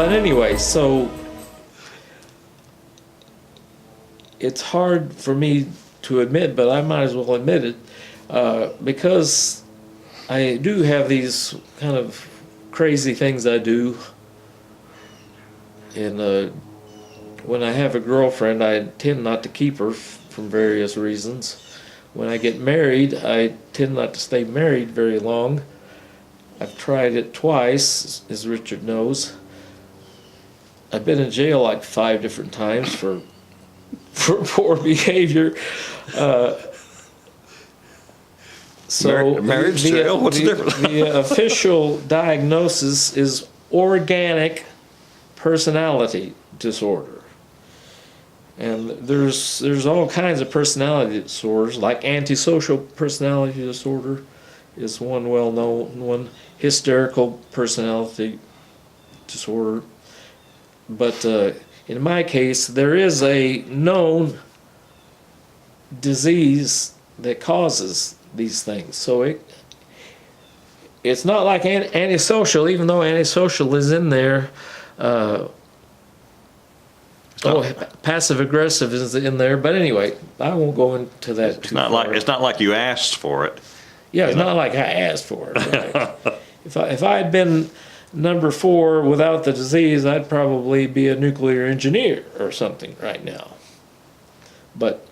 But anyway, so it's hard for me to admit, but I might as well admit it, because I do have these kind of crazy things I do. And when I have a girlfriend, I tend not to keep her from various reasons. When I get married, I tend not to stay married very long. I've tried it twice, as Richard knows. I've been in jail like 5 different times for poor behavior. Marriage jail? What's the difference? The official diagnosis is organic personality disorder. And there's all kinds of personality disorders, like antisocial personality disorder is one well-known one, hysterical personality disorder. But in my case, there is a known disease that causes these things. So it's not like antisocial, even though antisocial is in there. Passive aggressive is in there, but anyway, I won't go into that. It's not like you asked for it. Yeah, it's not like I asked for it. Right? If I had been number 4 without the disease, I'd probably be a nuclear engineer or something right now. But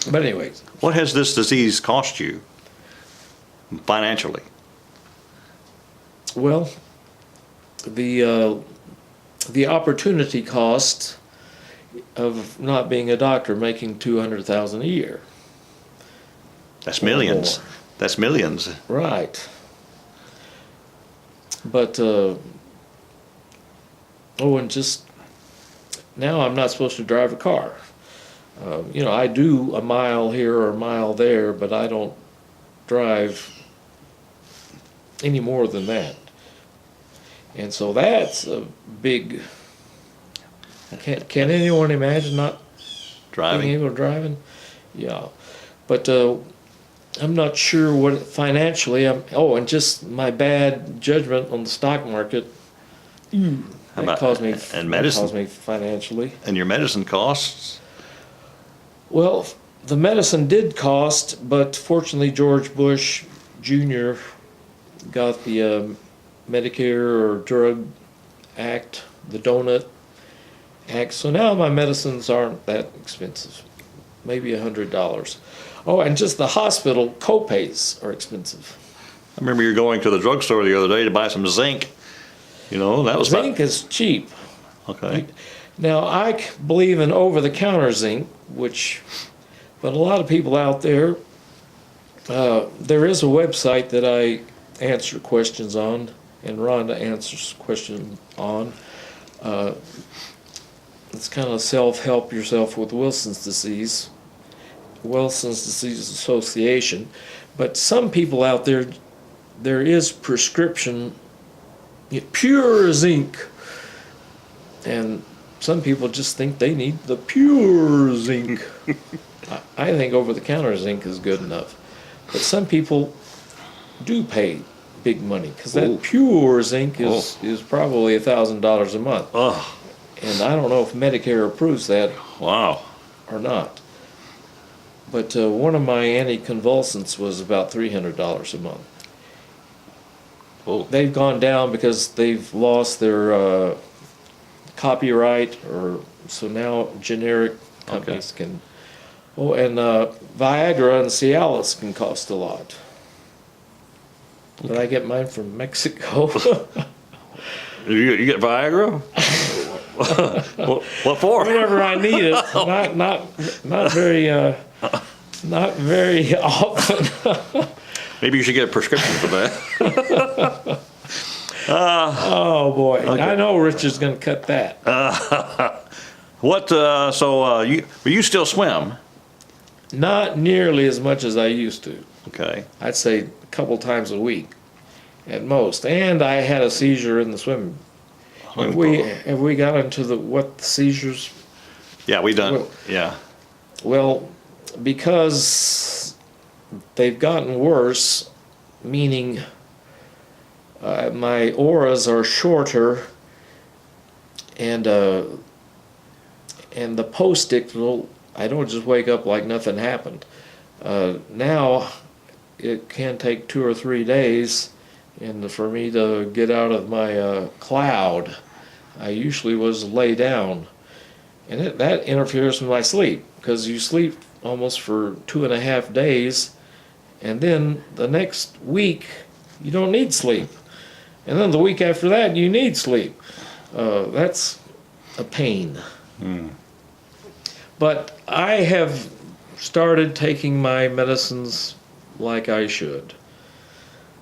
anyways. What has this disease cost you financially? Well, the opportunity cost of not being a doctor, making $200,000 a year. That's millions. That's millions. Right. But and just now I'm not supposed to drive a car. I do a mile here or a mile there, but I don't drive any more than that. And so that's a big. Can anyone imagine not being able to driving? Yeah, but I'm not sure what financially. And just my bad judgment on the stock market. That caused me financially. And your medicine costs? Well, the medicine did cost, but fortunately George Bush Jr. got the Medicare or Drug Act, the Donut Act. So now my medicines aren't that expensive, maybe $100. Oh, and just the hospital co-pays are expensive. I remember you going to the drugstore the other day to buy some zinc. That was zinc is cheap. Okay. Now I believe in over-the-counter zinc, but a lot of people out there. There is a website that I answer questions on, and Rhonda answers questions on. It's kind of self-help yourself with Wilson's Disease Association. But some people out there is prescription pure zinc, and some people just think they need the pure zinc. I think over-the-counter zinc is good enough, but some people do pay big money because that pure zinc is probably $1,000 a month. Oh. And I don't know if Medicare approves that. Wow. Or not. But one of my anticonvulsants was about $300 a month. Oh. They've gone down because they've lost their copyright, so now generic companies can. Oh, and Viagra and Cialis can cost a lot. But I get mine from Mexico. You get Viagra? What for? Whenever I need it. Not very often. Maybe you should get a prescription for that. Oh boy! Okay. I know Richard's going to cut that. You still swim? Not nearly as much as I used to. Okay. I'd say a couple times a week, at most. And I had a seizure in the swimming. Have we got into the seizures? Yeah, we done. Yeah. Well, because they've gotten worse, meaning my auras are shorter, and the post-ictal, I don't just wake up like nothing happened. Now it can take 2 or 3 days, and for me to get out of my cloud, I usually was lay down, and that interferes with my sleep, because you sleep almost for 2.5 days, and then the next week you don't need sleep, and then the week after that you need sleep. That's a pain. But I have started taking my medicines like I should.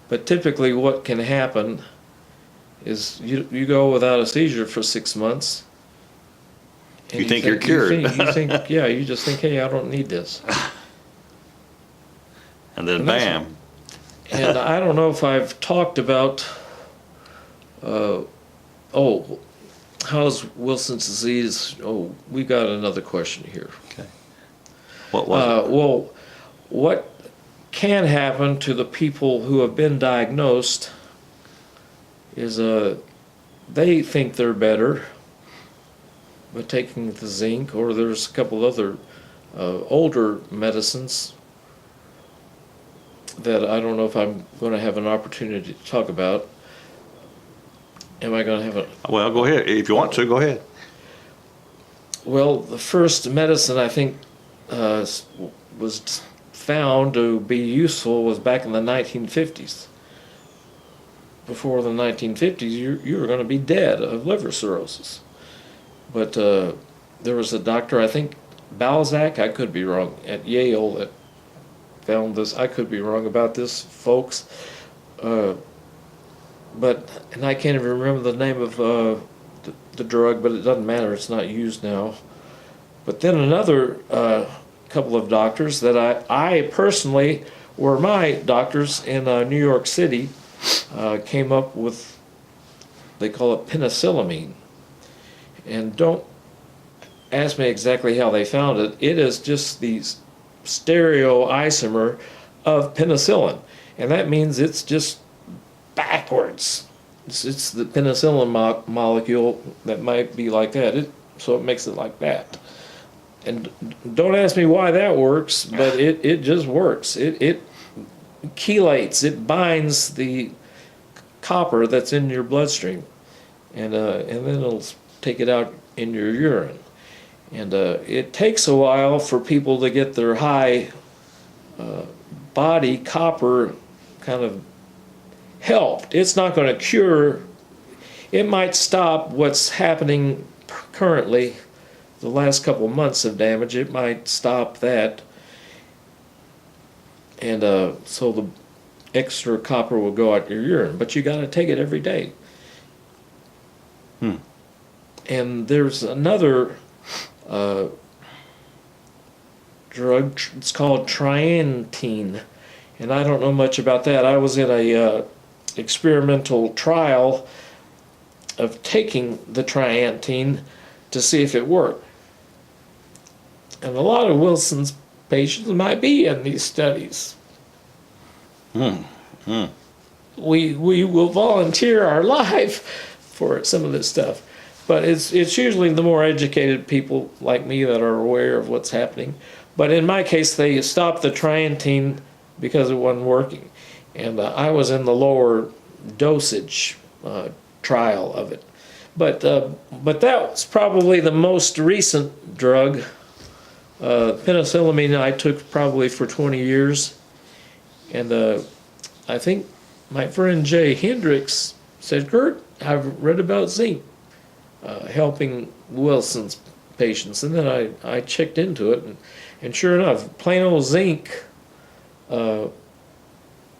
But typically what can happen is you go without a seizure for 6 months. And You think you're cured. You just think, hey, I don't need this. And then bam. And I don't know if I've talked about, how's Wilson's disease? Oh, we got another question here. Okay. What was it? Well, what can happen to the people who have been diagnosed is they think they're better by taking the zinc, or there's a couple other older medicines that I don't know if I'm going to have an opportunity to talk about. Am I going to have a... Well, go ahead. If you want to, go ahead. Well, the first medicine I think was found to be useful was back in the 1950s. Before the 1950s, you were going to be dead of liver cirrhosis. But there was a doctor, I think Balzac, I could be wrong, at Yale that found this. I could be wrong about this, folks. And I can't even remember the name of the drug, but it doesn't matter. It's not used now. But then another couple of doctors that I personally were my doctors in New York City came up with, they call it penicillamine. And don't ask me exactly how they found it. It is just the stereoisomer of penicillin. And that means it's just backwards. It's the penicillin molecule that might be like that, so it makes it like that. And don't ask me why that works, but it just works. It chelates, it binds the copper that's in your bloodstream, and then it'll take it out in your urine. And it takes a while for people to get their high body copper kind of helped. It's not going to cure. It might stop what's happening currently, the last couple of months of damage. It might stop that. And so the extra copper will go out your urine, but you got to take it every day. And there's another drug, it's called triantine, and I don't know much about that. I was in a experimental trial of taking the triantine to see if it worked. And a lot of Wilson's patients might be in these studies. We will volunteer our life for some of this stuff. But it's usually the more educated people like me that are aware of what's happening. But in my case, they stopped the triantine because it wasn't working. And I was in the lower dosage trial of it. But that was probably the most recent drug. Penicillamine I took probably for 20 years. And I think my friend Jay Hendricks said, Kurt, I've read about zinc helping Wilson's patients. And then I checked into it, and sure enough, plain old zinc, in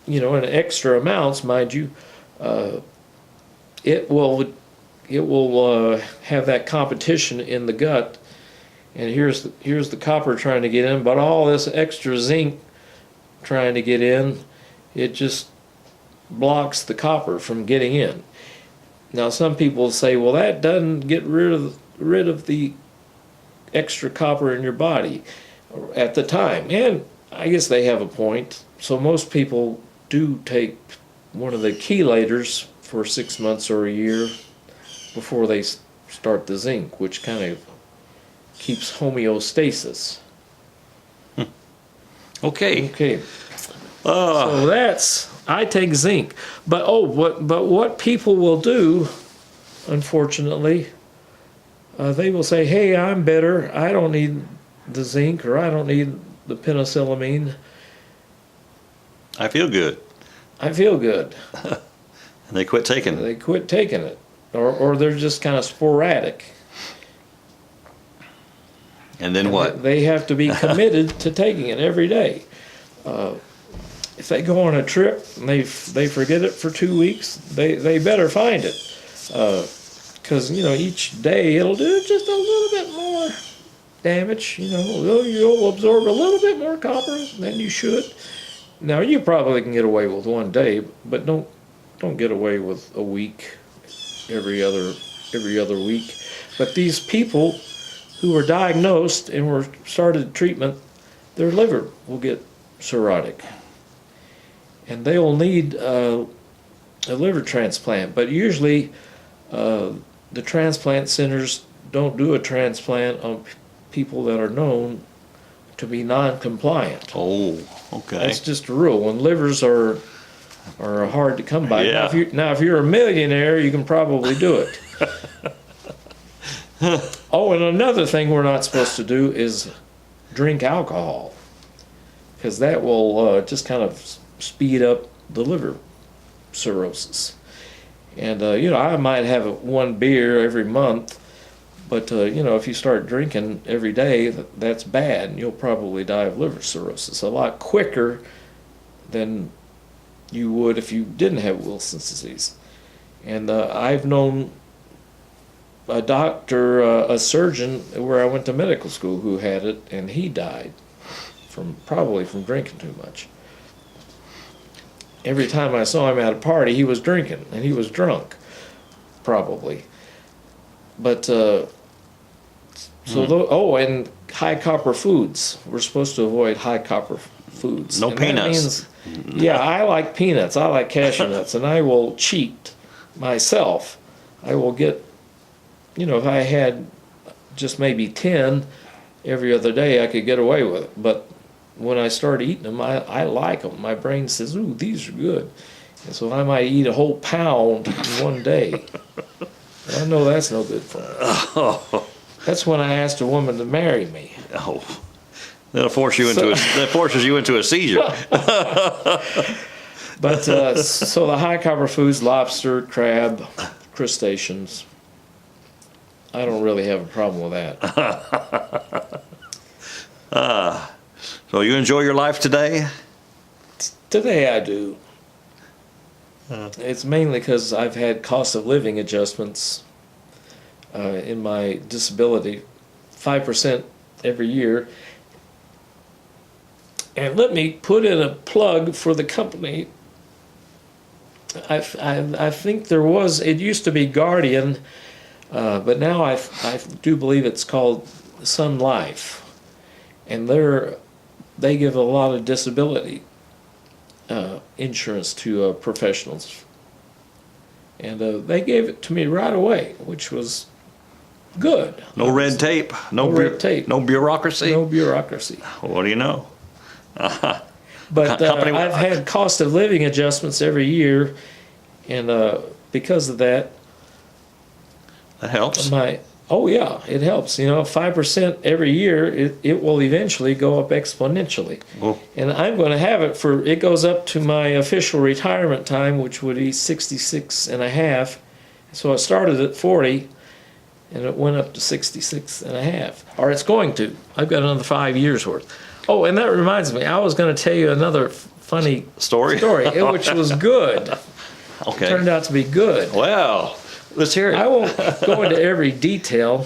extra amounts, mind you, it will have that competition in the gut, and here's the copper trying to get in, but all this extra zinc trying to get in, it just blocks the copper from getting in. Now some people say, well, that doesn't get rid of the extra copper in your body at the time, and I guess they have a point. So most people do take one of the chelators for 6 months or a year before they start the zinc, which kind of keeps homeostasis. Okay. Okay. So I take zinc. But what people will do, unfortunately, they will say, hey, I'm better. I don't need the zinc, or I don't need the penicillamine. I feel good. I feel good. And they quit taking it. They quit taking it. Or they're just kind of sporadic. And then what? They have to be committed to taking it every day. If they go on a trip and they forget it for 2 weeks, they better find it. Because, each day it'll do just a little bit more damage. You'll absorb a little bit more copper than you should. Now, you probably can get away with 1 day, but don't get away with a week, every other week. But these people who were diagnosed and were started treatment, their liver will get cirrhotic, and they will need a liver transplant. But usually, the transplant centers don't do a transplant on people that are known to be non-compliant. Oh, okay. That's just a rule. When livers are hard to come by. Yeah. Now, if you're a millionaire, you can probably do it. Oh, and another thing we're not supposed to do is drink alcohol, because that will just kind of speed up the liver cirrhosis. And I might have 1 beer every month, but if you start drinking every day, that's bad, and you'll probably die of liver cirrhosis a lot quicker than you would if you didn't have Wilson's disease. And I've known a doctor, a surgeon where I went to medical school, who had it, and he died probably from drinking too much. Every time I saw him at a party, he was drinking, and he was drunk, probably. But and high copper foods. We're supposed to avoid high copper foods. No and peanuts. That means, yeah, I like peanuts. I like cashew nuts, and I will cheat myself. I will get, if I had just maybe 10 every other day, I could get away with it. But when I start eating them, I like them. My brain says, ooh, these are good. And so I might eat a whole pound in 1 day. I know that's no good for me. Oh. That's when I asked a woman to marry me. Oh. That forces you into a seizure. But so the high copper foods, lobster, crab, crustaceans, I don't really have a problem with that. So you enjoy your life today? Today I do. It's mainly because I've had cost of living adjustments in my disability, 5% every year. And let me put in a plug for the company. I think it used to be Guardian, but now I do believe it's called Sun Life. And they give a lot of disability insurance to professionals. And they gave it to me right away, which was good. No red tape. No red tape. No bureaucracy. No bureaucracy. What do you know? But I've had cost of living adjustments every year, and because of that, that helps. Oh yeah, it helps. 5% every year, it will eventually go up exponentially. Oh. And I'm going to have it goes up to my official retirement time, which would be 66 and a half. So it started at 40, and it went up to 66 and a half. Or it's going to. I've got another 5 years worth. Oh, and that reminds me, I was going to tell you another funny story, which was good. Okay. It turned out to be good. Well, let's hear it. I won't go into every detail.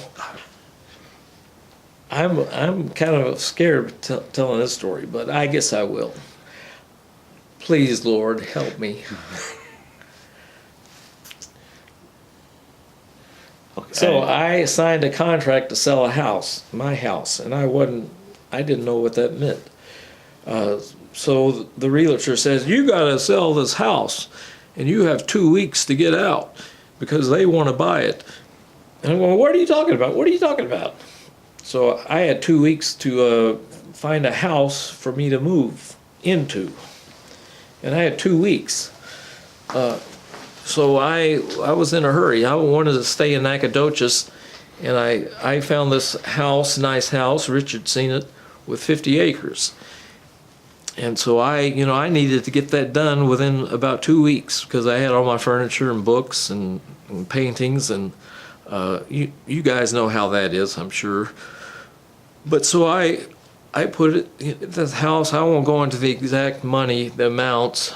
I'm kind of scared of telling this story, but I guess I will. Please, Lord, help me. Okay. So I signed a contract to sell a house, my house, and I didn't know what that meant. So the realtor says, you got to sell this house, and you have 2 weeks to get out, because they want to buy it. And I'm going, what are you talking about? What are you talking about? So I had 2 weeks to find a house for me to move into. And I had 2 weeks. So I was in a hurry. I wanted to stay in Nacogdoches, and I found this house, nice house, Richard's seen it, with 50 acres. And so I needed to get that done within about 2 weeks because I had all my furniture and books and paintings, and you guys know how that is, I'm sure. But so I put it in this house. I won't go into the exact money, the amounts,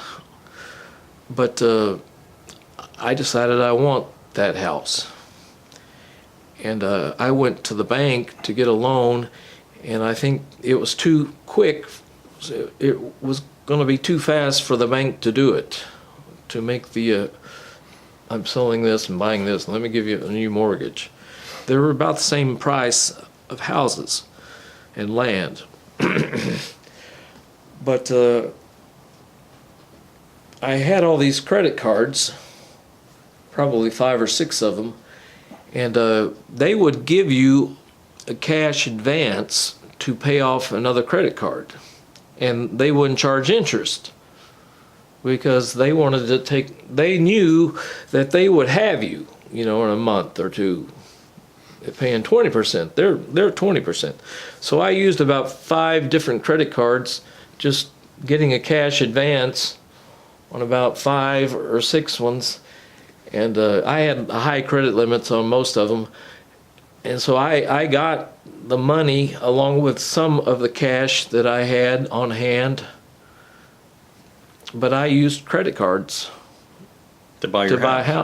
but I decided I want that house. And I went to the bank to get a loan, and I think it was too quick. It was going to be too fast for the bank to do it, to make the, I'm selling this and buying this, and let me give you a new mortgage. They were about the same price of houses and land. But I had all these credit cards, probably 5 or 6 of them, and they would give you a cash advance to pay off another credit card. And they wouldn't charge interest because they wanted to they knew that they would have you, in a month or two, paying 20%. They're 20%. So I used about 5 different credit cards, just getting a cash advance on about 5 or 6 ones. And I had high credit limits on most of them. And so I got the money along with some of the cash that I had on hand, but I used credit cards to buy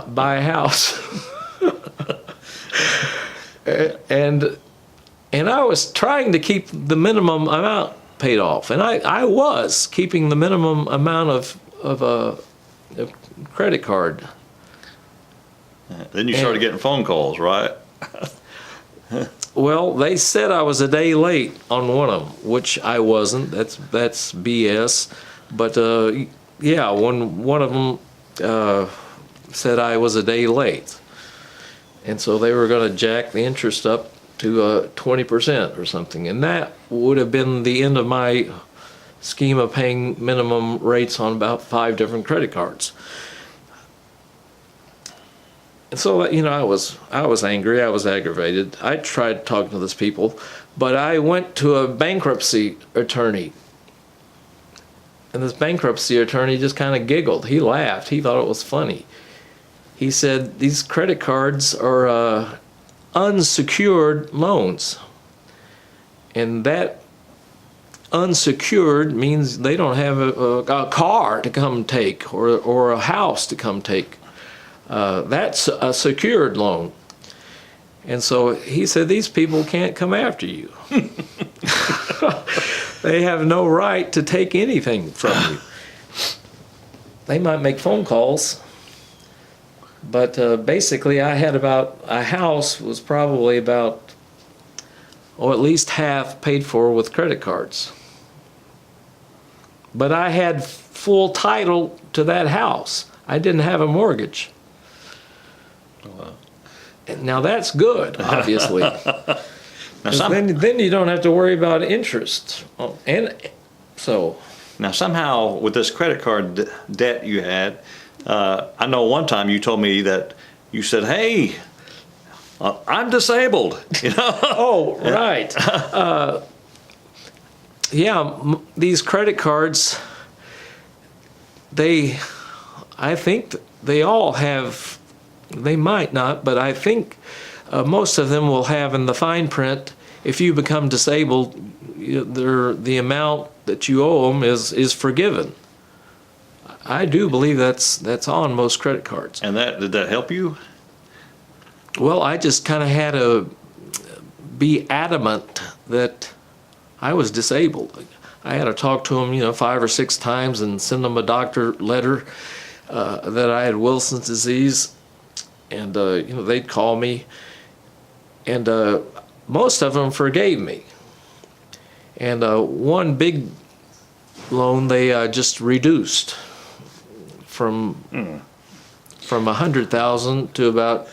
buy a house. and I was trying to keep the minimum amount paid off, and I was keeping the minimum amount of a credit card. Then you started getting phone calls, right? Well, they said I was a day late on one of them, which I wasn't. That's BS. But yeah, one of them said I was a day late, and so they were going to jack the interest up to 20% or something, and that would have been the end of my scheme of paying minimum rates on about 5 different credit cards. And so, I was angry, I was aggravated. I tried talking to these people, but I went to a bankruptcy attorney. And this bankruptcy attorney just kind of giggled. He laughed. He thought it was funny. He said, these credit cards are unsecured loans. And that unsecured means they don't have a car to come take or a house to come take. That's a secured loan. And so he said, these people can't come after you. They have no right to take anything from you. They might make phone calls, but basically I had a house was probably about, at least half paid for with credit cards. But I had full title to that house. I didn't have a mortgage. Now that's good, obviously. Then you don't have to worry about interest. And so. Now somehow with this credit card debt you had, I know one time you told me that you said, "Hey, I'm disabled." Oh, right. Yeah, these credit cards, I think they all have. They might not, but I think most of them will have in the fine print, if you become disabled, the amount that you owe them is forgiven. I do believe that's on most credit cards. And did that help you? Well, I just kind of had to be adamant that I was disabled. I had to talk to them, 5 or 6 times and send them a doctor letter that I had Wilson's disease. And, they'd call me, and most of them forgave me. And one big loan they just reduced from $100,000 to about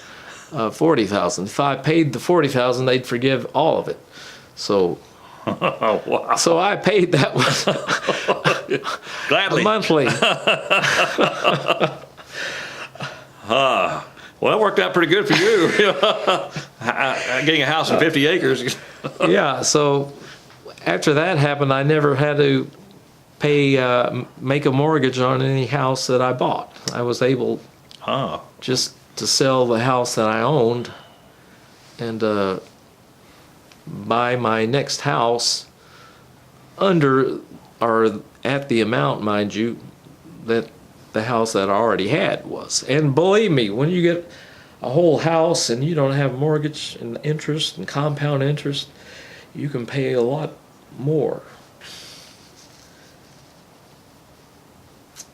$40,000. If I paid the $40,000, they'd forgive all of it. So, Oh, wow. so I paid that one Gladly. monthly. Well, that worked out pretty good for you. Getting a house in 50 acres. Yeah. So after that happened, I never had to pay make a mortgage on any house that I bought. I was able just to sell the house that I owned and buy my next house under or at the amount, mind you, that the house that I already had was. And believe me, when you get a whole house and you don't have mortgage and interest and compound interest, you can pay a lot more.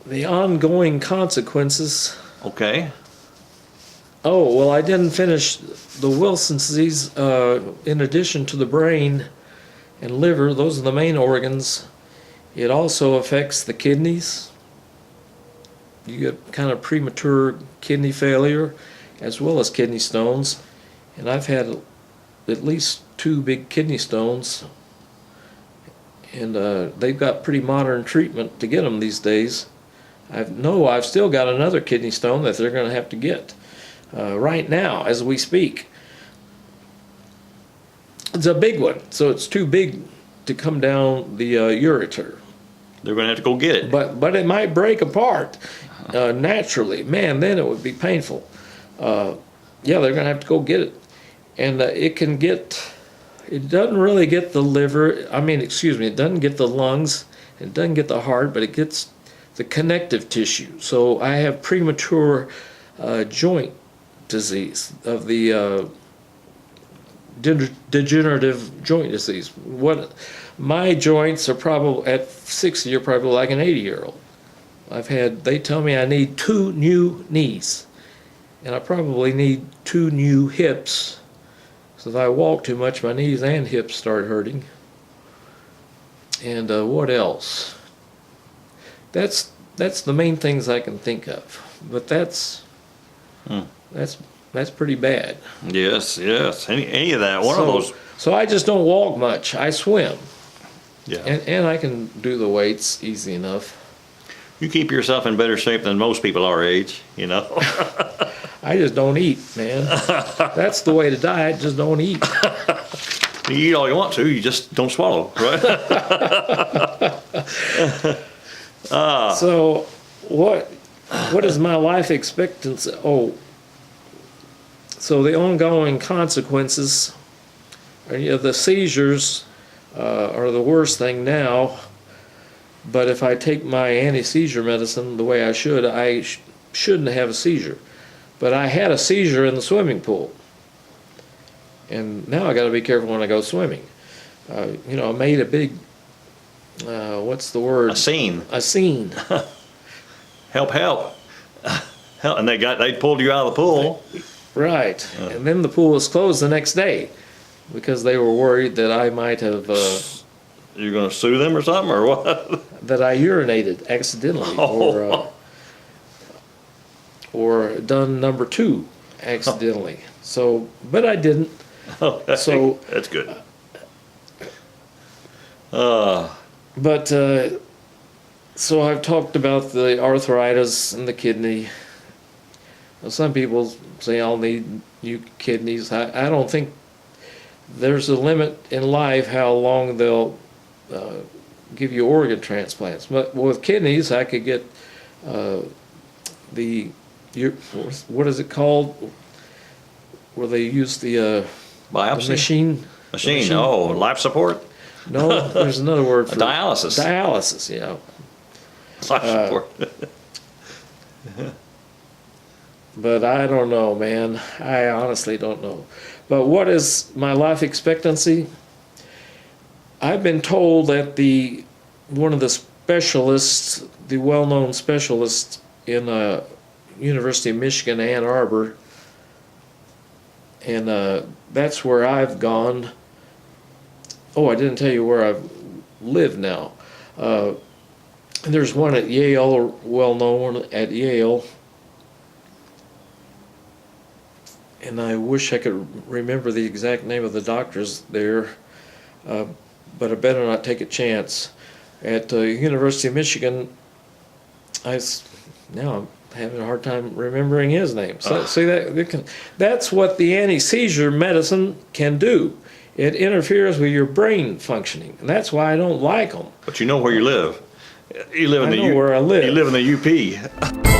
The ongoing consequences. Okay. Oh, well, I didn't finish the Wilson's disease. In addition to the brain and liver, those are the main organs. It also affects the kidneys. You get kind of premature kidney failure as well as kidney stones. And I've had at least 2 big kidney stones. And they've got pretty modern treatment to get them these days. I've still got another kidney stone that they're going to have to get right now as we speak. It's a big one, so it's too big to come down the ureter. They're going to have to go get it. But it might break apart naturally. Man, then it would be painful. Yeah, they're going to have to go get it. And it doesn't really get the liver, it doesn't get the lungs, it doesn't get the heart, but it gets the connective tissue. So I have premature joint disease of the degenerative joint disease. My joints are probably at 60, you're probably like an 80-year-old. They tell me I need 2 new knees, and I probably need 2 new hips. So if I walk too much, my knees and hips start hurting. And what else? That's the main things I can think of. But that's pretty bad. Yes. Any of that. One of those. So I just don't walk much. I swim. Yeah. And I can do the weights easy enough. You keep yourself in better shape than most people our age, you know. I just don't eat, man. That's the way to diet, just don't eat. You eat all you want to, you just don't swallow, right? So what is my life expectancy? So the ongoing consequences, the seizures are the worst thing now. But if I take my anti-seizure medicine the way I shouldn't have a seizure. But I had a seizure in the swimming pool. And now I got to be careful when I go swimming. I made a big, what's the word? A scene. A scene. Help. And they pulled you out of the pool. Right. And then the pool was closed the next day because they were worried that I might have... You're going to sue them or something, or what? That I urinated accidentally, or done number 2 accidentally. So, but I didn't. Okay. So that's good. But so I've talked about the arthritis and the kidney. Well, some people say I'll need new kidneys. I don't think there's a limit in life how long they'll give you organ transplants. But with kidneys, I could get what is it called? Where they use the Biopsy? machine. Machine. Oh, life support? No, there's another word for dialysis. Dialysis, yeah. Life support. But I don't know, man. I honestly don't know. But what is my life expectancy? I've been told that one of the specialists, the well-known specialist in University of Michigan, Ann Arbor, and that's where I've gone. Oh, I didn't tell you where I've lived now. There's one at Yale, well-known at Yale. and I wish I could remember the exact name of the doctors there, but I better not take a chance. At University of Michigan, now I'm having a hard time remembering his name. So see that's what the anti-seizure medicine can do. It interferes with your brain functioning, and that's why I don't like them. But you know where you live. You live in I know where I live. You live in the UP.